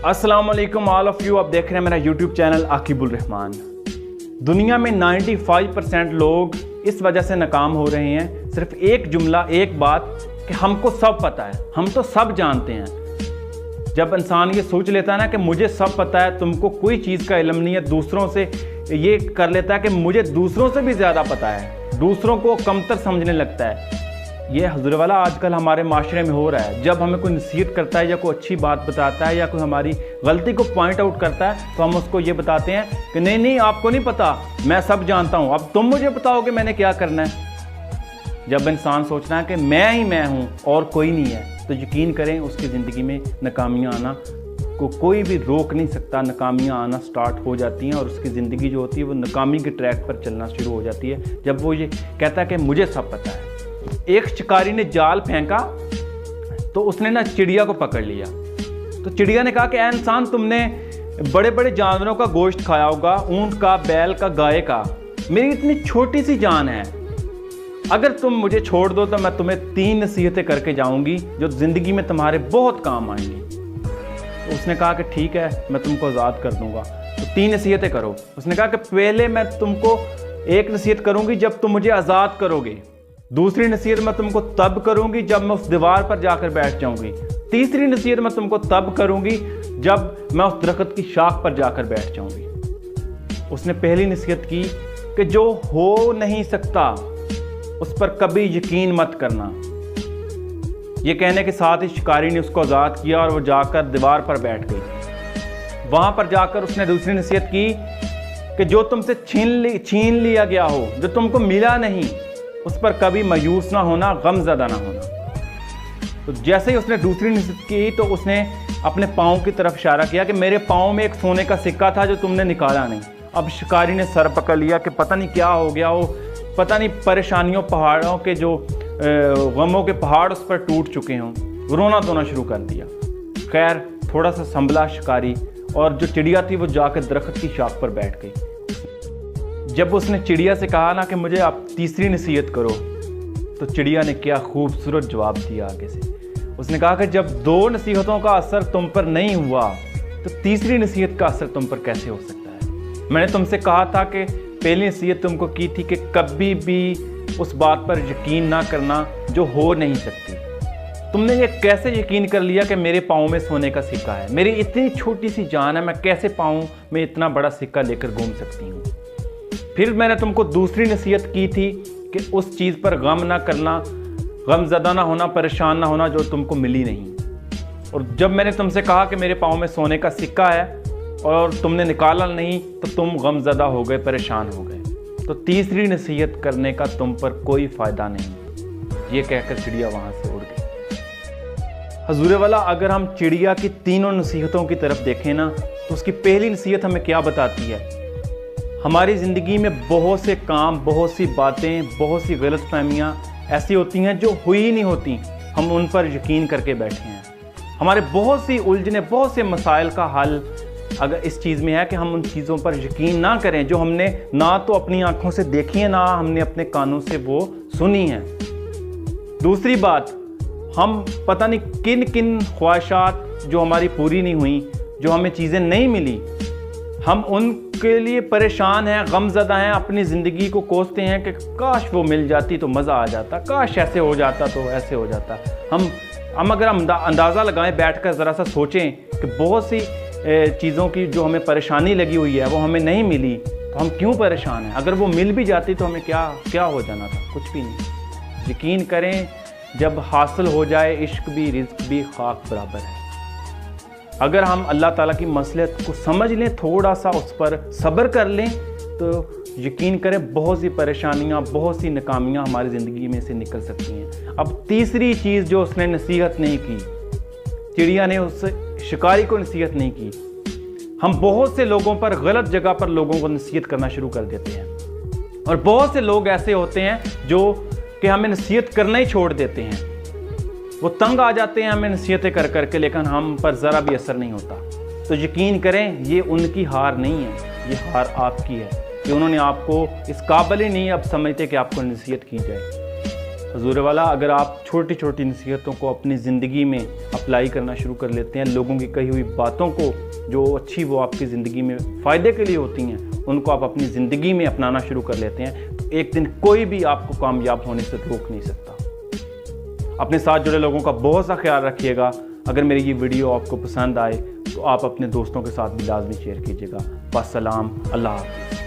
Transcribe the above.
अस्सलाम वालेकुम all of you. आप देख रहे हैं मेरा यूट्यूब चैनल आकिबुल रहमान। दुनिया में 95% लोग इस वजह से नाकाम हो रहे हैं, सिर्फ एक जुमला, एक बात कि हमको सब पता है, हम तो सब जानते हैं। जब इंसान ये सोच लेता है ना कि मुझे सब पता है, तुमको कोई चीज़ का इल्म नहीं है, दूसरों से ये कर लेता है कि मुझे दूसरों से भी ज़्यादा पता है, दूसरों को कमतर समझने लगता है। ये हुज़ूर वाला आजकल हमारे माशरे में हो रहा है। जब हमें कोई नसीहत करता है या कोई अच्छी बात बताता है या कोई हमारी गलती को पॉइंट आउट करता है तो हम उसको ये बताते हैं कि नहीं नहीं आपको नहीं पता, मैं सब जानता हूँ, अब तुम मुझे बताओगे मैंने क्या करना है। जब इंसान सोचना है कि मैं ही मैं हूँ और कोई नहीं है, तो यकीन करें उसकी ज़िंदगी में नाकामियाँ आना को कोई भी रोक नहीं सकता। नाकामियाँ आना स्टार्ट हो जाती हैं और उसकी ज़िंदगी जो होती है वो नाकामी के ट्रैक पर चलना शुरू हो जाती है जब वो ये कहता है कि मुझे सब पता है। एक शिकारी ने जाल फेंका तो उसने ना चिड़िया को पकड़ लिया। तो चिड़िया ने कहा कि ऐ इंसान, तुमने बड़े बड़े जानवरों का गोश्त खाया होगा, ऊंट का, बैल का, गाय का, मेरी इतनी छोटी सी जान है, अगर तुम मुझे छोड़ दो तो मैं तुम्हें 3 नसीहतें करके जाऊंगी जो ज़िंदगी में तुम्हारे बहुत काम आएंगी। तो उसने कहा कि ठीक है, मैं तुमको आज़ाद कर दूंगा, तो 3 नसीहतें करो। उसने कहा कि पहले मैं तुमको एक नसीहत करूंगी जब तुम मुझे आज़ाद करोगे, दूसरी नसीहत मैं तुमको तब करूंगी जब मैं उस दीवार पर जाकर बैठ जाऊंगी, तीसरी नसीहत मैं तुमको तब करूंगी जब मैं उस दरख्त की शाख पर जाकर बैठ जाऊंगी। उसने पहली नसीहत की कि जो हो नहीं सकता उस पर कभी यकीन मत करना। ये कहने के साथ ही शिकारी ने उसको आज़ाद किया और वो जाकर दीवार पर बैठ गई। वहां पर जाकर उसने दूसरी नसीहत की कि जो तुमसे छीन लिया गया हो, जो तुमको मिला नहीं, उस पर कभी मायूस ना होना, गमज़दा ना होना। तो जैसे ही उसने दूसरी नसीहत की तो उसने अपने पाँव की तरफ इशारा किया कि मेरे पाँव में एक सोने का सिक्का था जो तुमने निकाला नहीं। अब शिकारी ने सर पकड़ लिया कि पता नहीं क्या हो गया हो, पता नहीं परेशानियों, पहाड़ों के जो गमों के पहाड़ उस पर टूट चुके हों, रोना धोना शुरू कर दिया। खैर थोड़ा सा संभला शिकारी और जो चिड़िया थी वो जाकर दरख्त की शाख पर बैठ गई। जब उसने चिड़िया से कहा ना कि मुझे आप तीसरी नसीहत करो, तो चिड़िया ने क्या खूबसूरत जवाब दिया आगे से। उसने कहा कि जब 2 नसीहतों का असर तुम पर नहीं हुआ तो तीसरी नसीहत का असर तुम पर कैसे हो सकता है। मैंने तुमसे कहा था कि पहली नसीहत तुमको की थी कि कभी भी उस बात पर यकीन ना करना जो हो नहीं सकती। तुमने ये कैसे यकीन कर लिया कि मेरे पाँव में सोने का सिक्का है, मेरी इतनी छोटी सी जान है, मैं कैसे पाँव में इतना बड़ा सिक्का लेकर घूम सकती हूँ। फिर मैंने तुमको दूसरी नसीहत की थी कि उस चीज़ पर गम ना करना, गमज़दा ना होना, परेशान ना होना जो तुमको मिली नहीं। और जब मैंने तुमसे कहा कि मेरे पाँव में सोने का सिक्का है और तुमने निकाला नहीं तो तुम गमज़दा हो गए, परेशान हो गए। तो तीसरी नसीहत करने का तुम पर कोई फ़ायदा नहीं। ये कहकर चिड़िया वहाँ से उड़ गई। हुज़ूर वाला, अगर हम चिड़िया की तीनों नसीहतों की तरफ देखें ना तो उसकी पहली नसीहत हमें क्या बताती है। हमारी ज़िंदगी में बहुत से काम, बहुत सी बातें, बहुत सी गलतफहमियाँ ऐसी होती हैं जो हुई ही नहीं होती, हम उन पर यकीन करके बैठे हैं। हमारे बहुत सी उलझने, बहुत से मसाइल का हल अगर इस चीज़ में है कि हम उन चीज़ों पर यकीन ना करें जो हमने ना तो अपनी आँखों से देखी है, ना हमने अपने कानों से वो सुनी है। दूसरी बात, हम पता नहीं किन किन ख्वाहिशात जो हमारी पूरी नहीं हुई, जो हमें चीज़ें नहीं मिली, हम उनके लिए परेशान हैं, गमज़दा हैं, अपनी ज़िंदगी को कोसते हैं कि काश वो मिल जाती तो मज़ा आ जाता, काश ऐसे हो जाता तो ऐसे हो जाता। हम अगर अंदाज़ा लगाएं, बैठकर ज़रा सा सोचें कि बहुत सी चीज़ों की जो हमें परेशानी लगी हुई है वो हमें नहीं मिली, तो हम क्यों परेशान हैं। अगर वो मिल भी जाती तो हमें क्या हो जाना था, कुछ भी नहीं। यकीन करें, जब हासिल हो जाए इश्क भी, रिज़्क भी खाक बराबर है। अगर हम अल्लाह ताला की मसलहत को समझ लें, थोड़ा सा उस पर सब्र कर लें, तो यकीन करें बहुत सी परेशानियां, बहुत सी नाकामियां हमारी ज़िंदगी में से निकल सकती हैं। अब तीसरी चीज़ जो उसने नसीहत नहीं की, चिड़िया ने उस शिकारी को नसीहत नहीं की। हम बहुत से लोगों पर, गलत जगह पर लोगों को नसीहत करना शुरू कर देते हैं और बहुत से लोग ऐसे होते हैं जो कि हमें नसीहत करना ही छोड़ देते हैं। वो तंग आ जाते हैं हमें नसीहतें कर करके, लेकिन हम पर ज़रा भी असर नहीं होता। तो यकीन करें, ये उनकी हार नहीं है, ये हार आपकी है कि उन्होंने आपको इस काबिल ही नहीं अब समझते कि आपको नसीहत की जाए। حضور والا اگر آپ چھوٹی چھوٹی نصیحتوں کو اپنی زندگی میں اپلائی کرنا شروع کر لیتے ہیں، لوگوں کی کہی ہوئی باتوں کو جو اچھی وہ آپ کی زندگی میں فائدے کے لیے ہوتی ہیں ان کو آپ اپنی زندگی میں اپنانا شروع کر لیتے ہیں، تو ایک دن کوئی بھی آپ کو کامیاب ہونے سے روک نہیں سکتا۔ اپنے ساتھ جڑے لوگوں کا بہت سا خیال رکھیے گا۔ اگر میری یہ ویڈیو آپ کو پسند آئے تو آپ اپنے دوستوں کے ساتھ بھی لازمی شیئر کیجیے گا۔ والسلام، اللہ حافظ۔